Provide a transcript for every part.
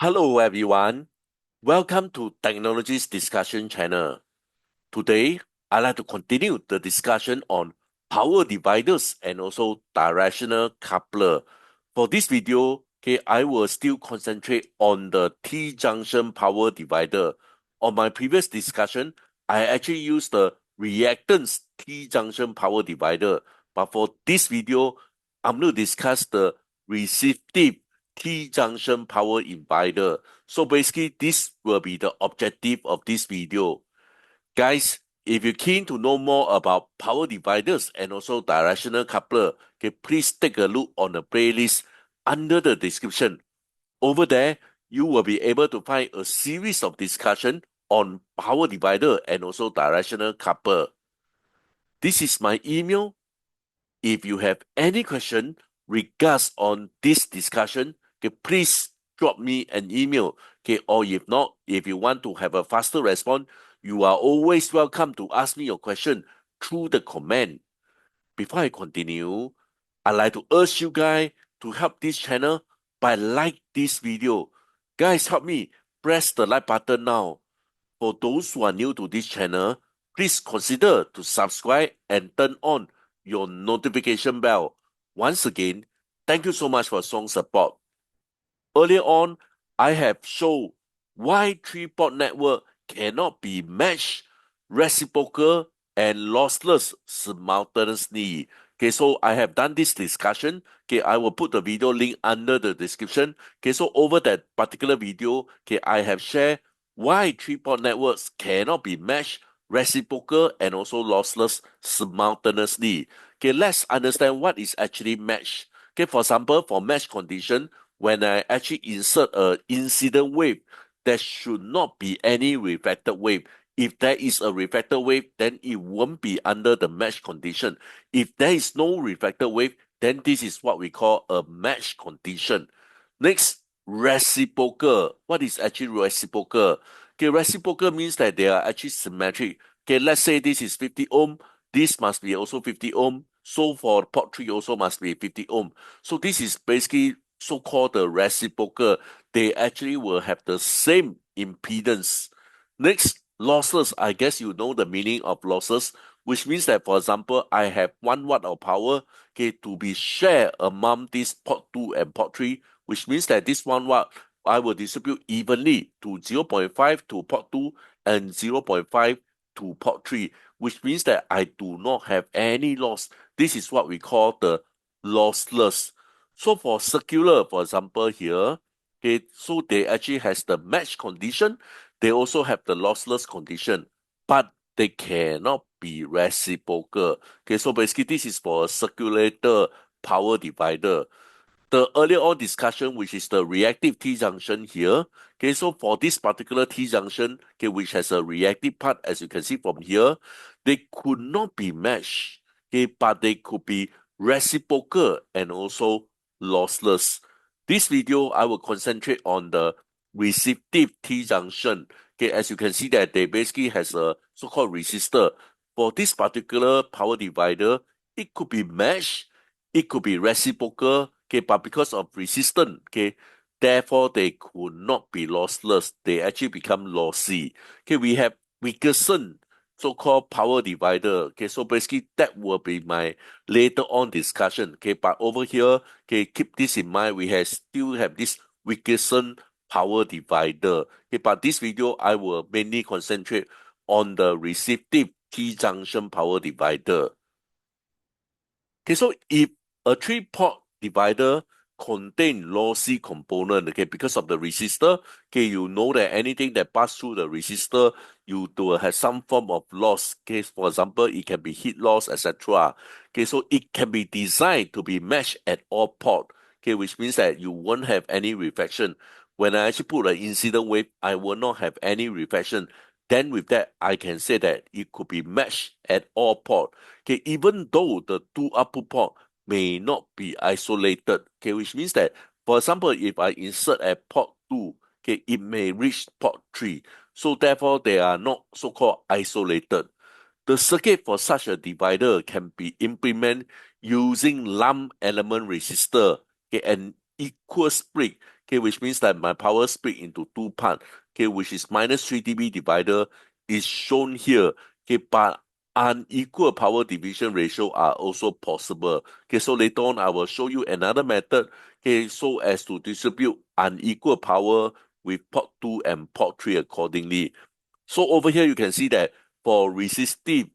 Hello everyone, welcome to Technologies Discussion channel. Today, I'd like to continue the discussion on power dividers and also directional coupler. For this video, I will still concentrate on the T-junction power divider. On my previous discussion, I actually used the reactance T-junction power divider, but for this video, I'm going to discuss the resistive T-junction power divider. So basically, this will be the objective of this video. Guys, if you're keen to know more about power dividers and also directional coupler, please take a look on the playlist under the description. Over there, you will be able to find a series of discussion on power divider and also directional coupler. This is my email. If you have any question regards on this discussion, please drop me an email. Or if not, if you want to have a faster response, you are always welcome to ask me your question through the comment. Before I continue, I'd like to urge you guys to help this channel by like this video. Guys, help me press the like button now. For those who are new to this channel, please consider to subscribe and turn on your notification bell. Once again, thank you so much for strong support. Earlier on, I have shown why three-port network cannot be matched, reciprocal, and lossless simultaneously. So I have done this discussion. I will put the video link under the description. So over that particular video, I have shared why three-port networks cannot be matched, reciprocal, and also lossless simultaneously. Let's understand what is actually matched. For example, for match condition, when I actually insert a incident wave, there should not be any reflected wave. If there is a reflected wave, then it won't be under the match condition. If there is no reflected wave, then this is what we call a match condition. Next, reciprocal. What is actually reciprocal? Reciprocal means that they are actually symmetric. Let's say this is 50 ohm. This must be also 50 ohm. So for port 3 also must be 50 ohm. So this is basically so-called the reciprocal. They actually will have the same impedance. Next, losses. I guess you know the meaning of losses, which means that, for example, I have 1 watt of power, to be shared among this port 2 and port 3, which means that this 1 watt I will distribute evenly to 0.5 to port 2 and 0.5 to port 3, which means that I do not have any loss. This is what we call the lossless. So for circular, for example, here, so they actually has the match condition. They also have the lossless condition, but they cannot be reciprocal. So basically this is for a circulator power divider. The earlier on discussion, which is the reactive T-junction here. So for this particular T-junction, which has a reactive part, as you can see from here, they could not be matched, but they could be reciprocal and also lossless. This video, I will concentrate on the resistive T-junction. As you can see that they basically has a so-called resistor. For this particular power divider, it could be matched, it could be reciprocal, but because of resistance, therefore they could not be lossless. They actually become lossy. We have Wilkinson, so-called power divider. So basically that will be my later on discussion. But over here, keep this in mind. We still have this Wilkinson power divider. But this video I will mainly concentrate on the resistive T-junction power divider. So if a three-port divider contain lossy component, because of the resistor, you know that anything that pass through the resistor, you do have some form of loss. For example, it can be heat loss, etc. So it can be designed to be matched at all port, which means that you won't have any reflection. When I actually put an incident wave, I will not have any reflection. Then with that, I can say that it could be matched at all port. Even though the two output port may not be isolated, which means that, for example, if I insert at port 2, it may reach port 3. So therefore, they are not so-called isolated. The circuit for such a divider can be implemented using lump element resistor, and unequal split, okay, which means that my power split into two parts, okay, which is minus 3 dB divider is shown here, okay, but unequal power division ratio are also possible. Okay, so later on I will show you another method, okay, so as to distribute unequal power with port 2 and port 3 accordingly. So over here you can see that for resistive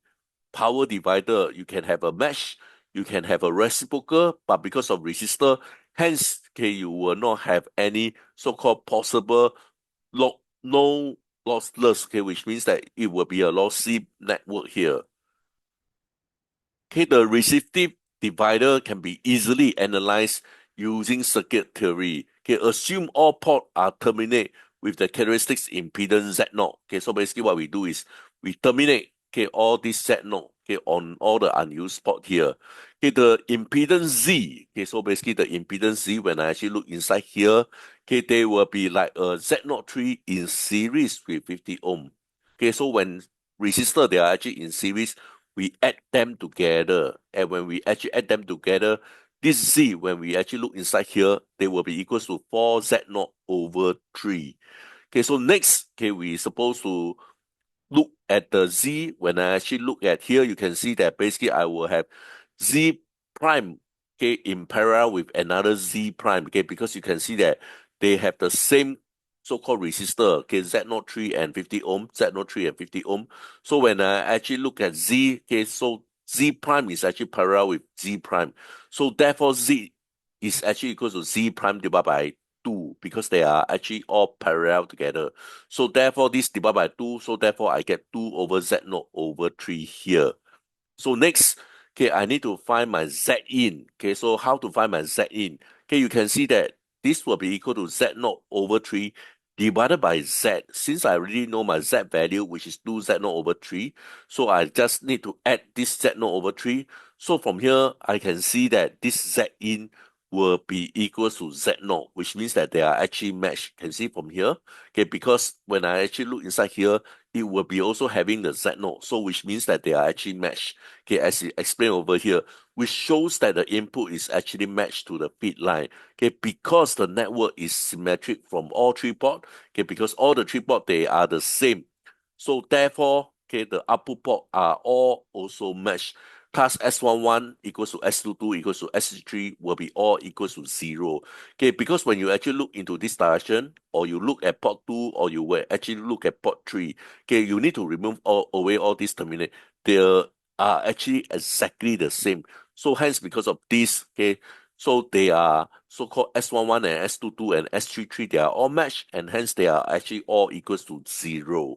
power divider, you can have a match, you can have a reciprocal, but because of resistor, hence, okay, you will not have any so-called possible no lossless, okay, which means that it will be a lossy network here. Okay, the resistive divider can be easily analyzed using circuit theory. Okay, assume all ports are terminate with the characteristics impedance Z0. Okay, so basically what we do is we terminate, okay, all this Z0, okay, on all the unused port here. Okay, the impedance Z, okay, so basically the impedance Z, when I actually look inside here, okay, they will be like a Z03 in series with 50 ohm. Okay, so when resistor, they are actually in series, we add them together. And when we actually add them together, this Z, when we actually look inside here, they will be equals to 4Z0 over 3. Okay, so next, okay, we supposed to look at the Z. When I actually look at here, you can see that basically I will have Z prime, okay, in parallel with another Z prime, okay, because you can see that they have the same so-called resistor, okay, Z03 and 50 ohm, Z03 and 50 ohm. So when I actually look at Z, okay, so Z prime is actually parallel with Z prime. So therefore Z is actually equal to Z prime divided by 2 because they are actually all parallel together. So therefore this divided by 2, so therefore I get 2 over Z0 over 3 here. So next, okay, I need to find my Z in. Okay, so how to find my Z in? Okay, you can see that this will be equal to Z0 over 3 divided by Z. Since I already know my Z value, which is 2Z0 over 3, so I just need to add this Z0 over 3. So from here, I can see that this Z in will be equal to Z0, which means that they are actually matched. You can see from here, okay, because when I actually look inside here, it will be also having the Z node, so which means that they are actually matched. Okay, as you explained over here, which shows that the input is actually matched to the feed line. Okay, because the network is symmetric from all three port. Okay, because all the three port they are the same. So therefore, okay, the output port are all also matched. Thus, S11 equals to S22 equals to S3 will be all equals to 0. Okay, because when you actually look into this direction, or you look at port 2, or you will actually look at port 3, okay, you need to remove away all these terminate. They are actually exactly the same. So hence, because of this, okay, so they are so-called S11 and S22 and S33, they are all matched, and hence they are actually all equals to 0.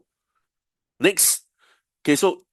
Next, okay, so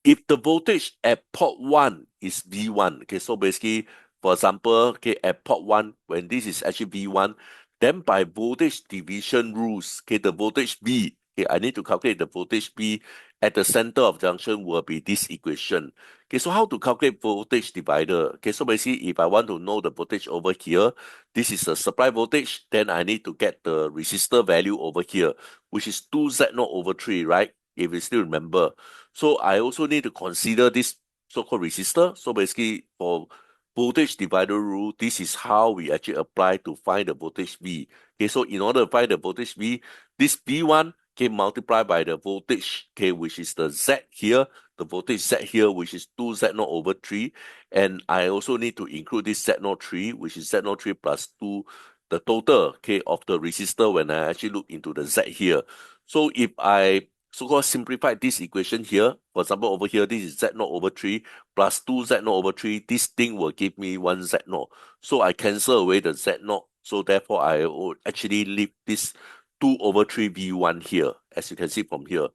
if the voltage at port 1 is V1, okay, so basically, for example, okay, at port 1, when this is actually V1, then by voltage division rules, okay, the voltage V, okay, I need to calculate the voltage V at the center of junction will be this equation. Okay, so how to calculate voltage divider? Okay, so basically, if I want to know the voltage over here, this is the supply voltage, then I need to get the resistor value over here, which is 2Z0 over 3, right? If you still remember. So I also need to consider this so-called resistor. So basically for voltage divider rule, this is how we actually apply to find the voltage V. Okay, so in order to find the voltage V, this V1 can multiply by the voltage, okay, which is the Z here, the voltage Z here, which is 2Z0 over 3. And I also need to include this Z03, which is Z03 plus 2, the total, okay, of the resistor when I actually look into the Z here. So if I so-called simplify this equation here. For example, over here, this is Z0 over 3 plus 2Z0 over 3. This thing will give me 1Z0. So I cancel away the Z0. So therefore, I will actually leave this 2 over 3 V1 here, as you can see from here.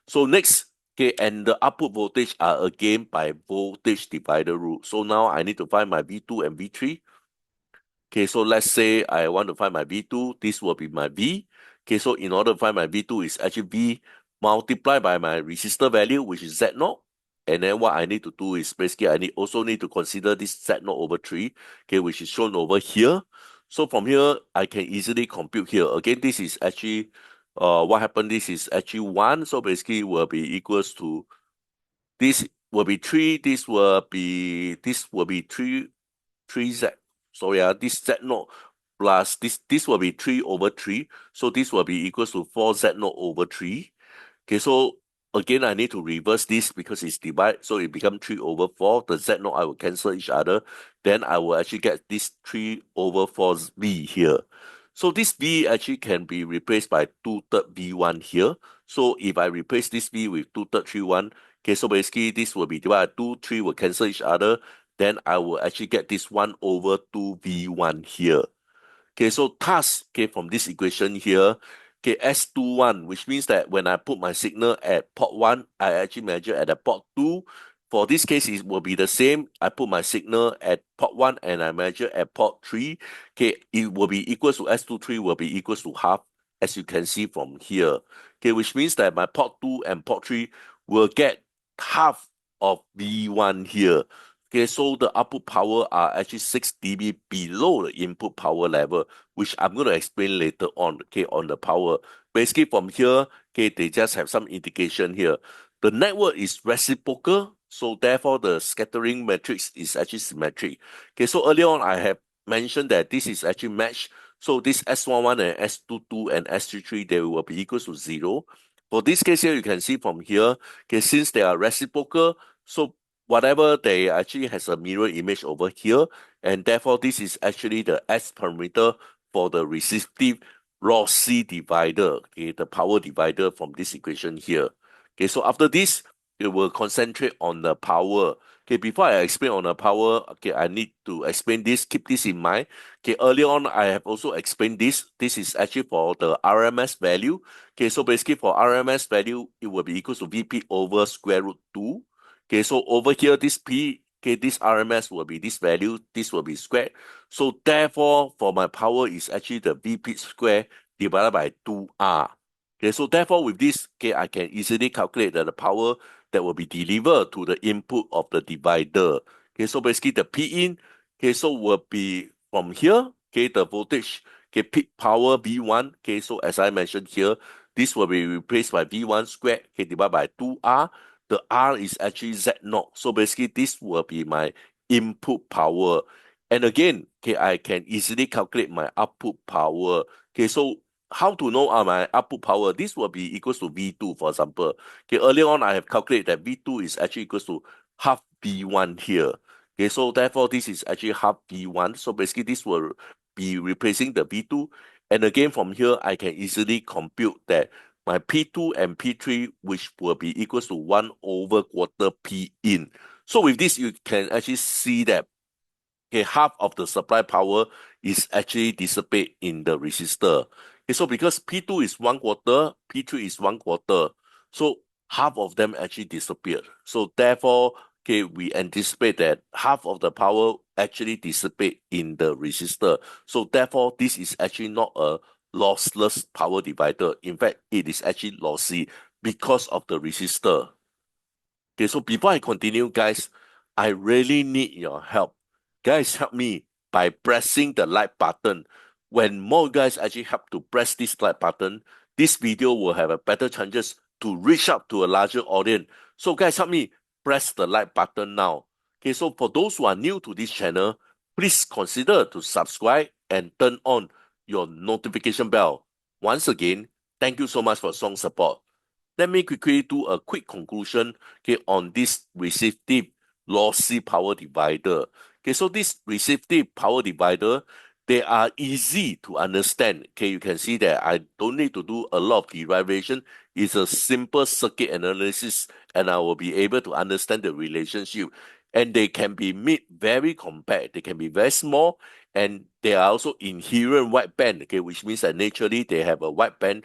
So next, okay, and the output voltage are again by voltage divider rule. So now I need to find my V2 and V3. Okay, so let's say I want to find my V2. This will be my V. Okay, so in order to find my V2 is actually V multiplied by my resistor value, which is Z0. And then what I need to do is basically I also need to consider this Z0 over 3, okay, which is shown over here. So from here, I can easily compute here. Again, this is actually, what happened, this is actually 1. So basically will be equals to, this will be 3, this will be 3, 3Z. Sorry, this Z0 plus this will be 3 over 3. So this will be equals to 4Z0 over 3. Okay, so again, I need to reverse this because it's divided. So it becomes 3 over 4. The Z0 I will cancel each other. Then I will actually get this 3 over 4 V here. So this V actually can be replaced by 2/3 V1 here. So if I replace this V with 2/3 3/1, okay, so basically this will be divided by 2, 3 will cancel each other. Then I will actually get this 1 over 2 V1 here. Okay, so thus, okay, from this equation here, okay, S21, which means that when I put my signal at port 1, I actually measure at the port 2. For this case, it will be the same. I put my signal at port 1 and I measure at port 3. Okay, it will be equals to S23 will be equals to half, as you can see from here. Okay, which means that my port 2 and port 3 will get half of V1 here. Okay, so the output power are actually 6 dB below the input power level, which I'm going to explain later on, okay, on the power. Basically from here, okay, they just have some indication here. The network is reciprocal, so therefore the scattering matrix is actually symmetric. Okay, so earlier on I have mentioned that this is actually matched. So this S11 and S22 and S33, they will be equal to 0. For this case here, you can see from here, okay, since they are reciprocal, so whatever they actually has a mirror image over here, and therefore this is actually the S parameter for the resistive lossy divider, okay, the power divider from this equation here. Okay, so after this, we will concentrate on the power. Okay, before I explain on the power, okay, I need to explain this, keep this in mind. Okay, earlier on, I have also explained this. This is actually for the RMS value. Okay, so basically for RMS value, it will be equal to VP over square root 2. Okay, so over here, this P, okay, this RMS will be this value, this will be squared. So therefore, for my power is actually the VP square divided by 2R. Okay, so therefore with this, okay, I can easily calculate that the power that will be delivered to the input of the divider. Okay, so basically the P in, okay, so will be from here, okay, the voltage, okay, peak power V1, okay, so as I mentioned here, this will be replaced by V1 squared, okay, divided by 2R. The R is actually Z0. So basically, this will be my input power. And again, okay, I can easily calculate my output power. Okay, so how to know my output power? This will be equals to V2, for example. Okay, earlier on, I have calculated that V2 is actually equals to half V1 here. Okay, so therefore, this is actually half V1. So basically, this will be replacing the V2. And again, from here, I can easily compute that my P2 and P3, which will be equals to 1 over quarter P in. So with this, you can actually see that, okay, half of the supply power is actually dissipate in the resistor. Okay, so because P2 is 1 quarter, P3 is 1 quarter, so half of them actually disappeared. So therefore, okay, we anticipate that half of the power actually dissipate in the resistor. So therefore, this is actually not a lossless power divider. In fact, it is actually lossy because of the resistor. Okay, so before I continue, guys, I really need your help. Guys, help me by pressing the like button. When more guys actually help to press this like button, this video will have a better chances to reach out to a larger audience. So guys, help me press the like button now. Okay, so for those who are new to this channel, please consider to subscribe and turn on your notification bell. Once again, thank you so much for strong support. Let me quickly do a quick conclusion, okay, on this resistive lossy power divider. Okay, so this resistive power divider, they are easy to understand. Okay, you can see that I don't need to do a lot of derivation. It's a simple circuit analysis, and I will be able to understand the relationship. And they can be made very compact. They can be very small, and they are also inherent wideband. Okay, which means that naturally they have a wideband,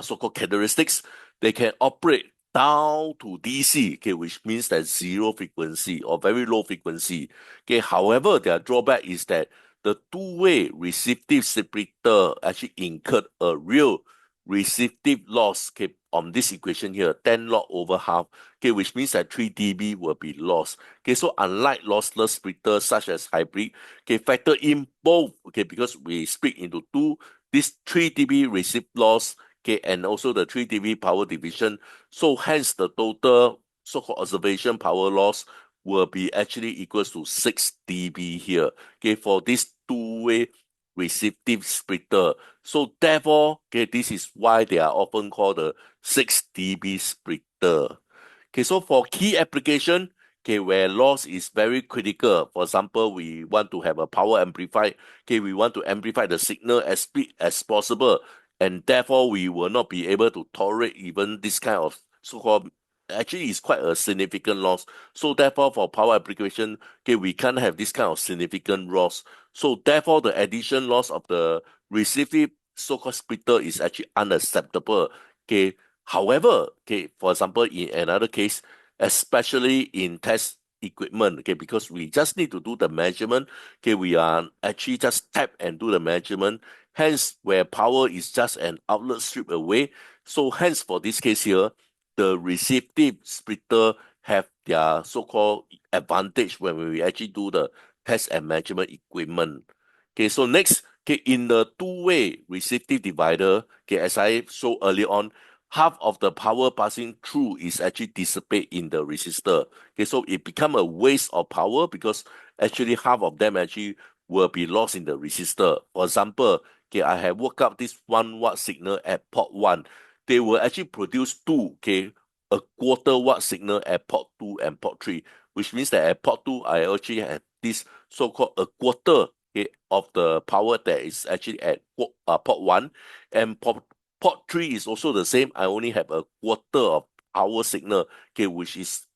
so-called characteristics. They can operate down to DC, okay, which means that zero frequency or very low frequency. Okay, however, their drawback is that the two-way resistive separator actually incurred a real resistive loss, okay, on this equation here, 10 log over half, okay, which means that 3 dB will be lost. Okay, so unlike lossless splitters such as hybrid, okay, factor in both, okay, because we split into two, this 3 dB resistive loss, okay, and also the 3 dB power division. So hence the total so-called observation power loss will be actually equals to 6 dB here. Okay, for this two-way resistive splitter. So therefore, okay, this is why they are often called the 6 dB splitter. Okay, so for key application, okay, where loss is very critical. For example, we want to have a power amplified. Okay, we want to amplify the signal as big as possible, and therefore we will not be able to tolerate even this kind of so-called. Actually, it's quite a significant loss. So therefore, for power application, okay, we can't have this kind of significant loss. So therefore, the addition loss of the resistive so-called splitter is actually unacceptable. Okay, however, okay, for example, in another case, especially in test equipment, okay, because we just need to do the measurement, okay, we are actually just tap and do the measurement. Hence, where power is just an outlet strip away. So hence, for this case here, the resistive splitter have their so-called advantage when we actually do the test and measurement equipment. Okay, so next, okay, in the two-way resistive divider, okay, as I showed earlier on, half of the power passing through is actually dissipated in the resistor. Okay, so it become a waste of power because actually half of them actually will be lost in the resistor. For example, okay, I have worked up this 1 watt signal at port 1. They will actually produce two, okay, a quarter watt signal at port 2 and port 3, which means that at port 2, I actually have this so-called a quarter, okay, of the power that is actually at port 1, and port 3 is also the same. I only have a quarter of power signal, okay, which is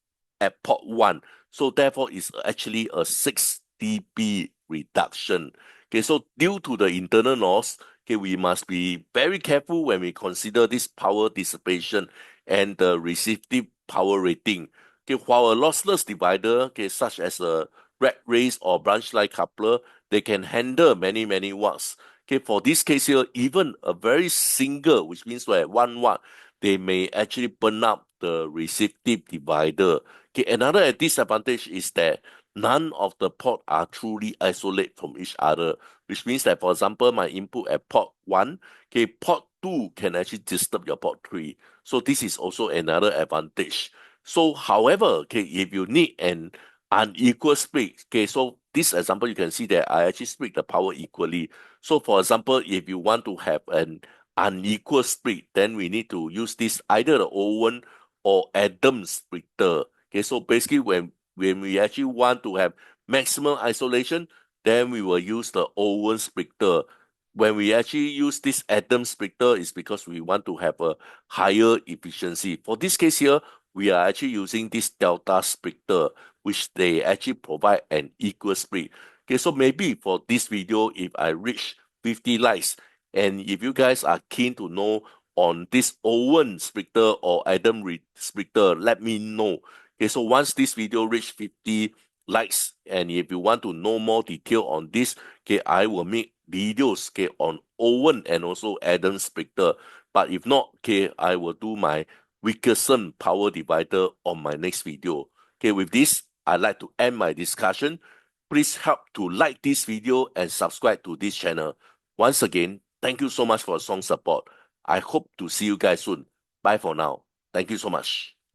at port 1. So therefore, it's actually a 6 dB reduction. Okay, so due to the internal loss, okay, we must be very careful when we consider this power dissipation and the resistive power rating. Okay, while a lossless divider, okay, such as a rat race or branch line coupler, they can handle many watts. Okay, for this case here, even a very single, which means like 1 watt, they may actually burn up the resistive divider. Okay, another disadvantage is that none of the port are truly isolated from each other, which means that, for example, my input at port 1, okay, port 2 can actually disturb your port 3. So this is also another advantage. So, however, okay, if you need an unequal split, okay, so this example, you can see that I actually split the power equally. So, for example, if you want to have an unequal split, then we need to use this either the Owen or Adam splitter. Okay, so basically, when we actually want to have maximum isolation, then we will use the Owen splitter. When we actually use this Adam splitter, is because we want to have a higher efficiency. For this case here, we are actually using this Delta splitter, which they actually provide an equal split. Okay, so maybe for this video, if I reach 50 likes, and if you guys are keen to know on this Owen splitter or Adam splitter, let me know. Okay, so once this video reach 50 likes, and if you want to know more detail on this, okay, I will make videos, okay, on Owen and also Adam splitter. But if not, okay, I will do my Wilkerson power divider on my next video. Okay, with this, I'd like to end my discussion. Please help to like this video and subscribe to this channel. Once again, thank you so much for your strong support. I hope to see you guys soon. Bye for now. Thank you so much.